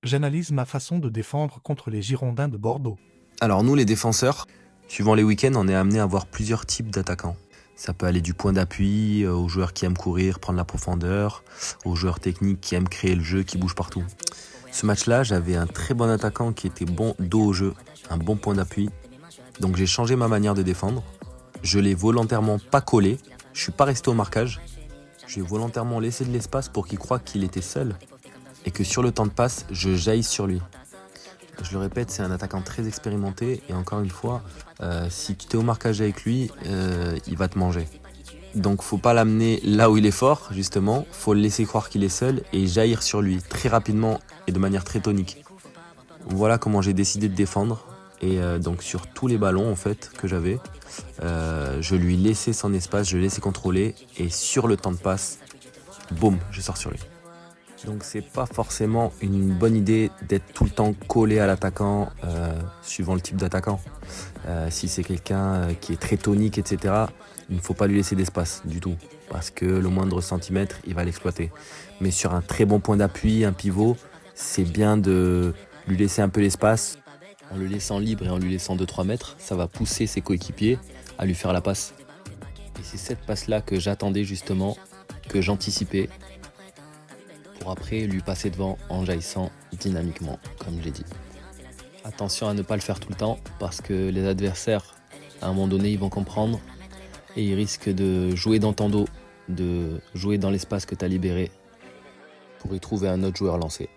J'analyse ma façon de défendre contre les Girondins de Bordeaux. Alors nous, les défenseurs, suivant les week-ends, on est amené à voir plusieurs types d'attaquants. Ça peut aller du point d'appui aux joueurs qui aiment courir, prendre la profondeur, aux joueurs techniques qui aiment créer le jeu, qui bougent partout. Ce match-là, j'avais un très bon attaquant qui était bon dos au jeu, un bon point d'appui. Donc j'ai changé ma manière de défendre. Je l'ai volontairement pas collé, je suis pas resté au marquage. J'ai volontairement laissé de l'espace pour qu'il croie qu'il était seul et que sur le temps de passe, je jaillisse sur lui. Je le répète, c'est un attaquant très expérimenté et encore une fois, si tu es au marquage avec lui, il va te manger. Donc faut pas l'amener là où il est fort, justement, faut le laisser croire qu'il est seul et jaillir sur lui très rapidement et de manière très tonique. Voilà comment j'ai décidé de défendre. Et donc sur tous les ballons en fait que j'avais, je lui laissais son espace, je le laissais contrôler et sur le temps de passe, boum, je sors sur lui. Donc c'est pas forcément une bonne idée d'être tout le temps collé à l'attaquant suivant le type d'attaquant. Si c'est quelqu'un qui est très tonique, etc., il ne faut pas lui laisser d'espace du tout. Parce que le moindre centimètre, il va l'exploiter. Mais sur un très bon point d'appui, un pivot, c'est bien de lui laisser un peu l'espace. En le laissant libre et en lui laissant 2-3 mètres, ça va pousser ses coéquipiers à lui faire la passe. Et c'est cette passe-là que j'attendais justement, que j'anticipais, pour après lui passer devant en jaillissant dynamiquement, comme je l'ai dit. Attention à ne pas le faire tout le temps, parce que les adversaires, à un moment donné, ils vont comprendre et ils risquent de jouer dans ton dos, de jouer dans l'espace que tu as libéré pour y trouver un autre joueur lancé.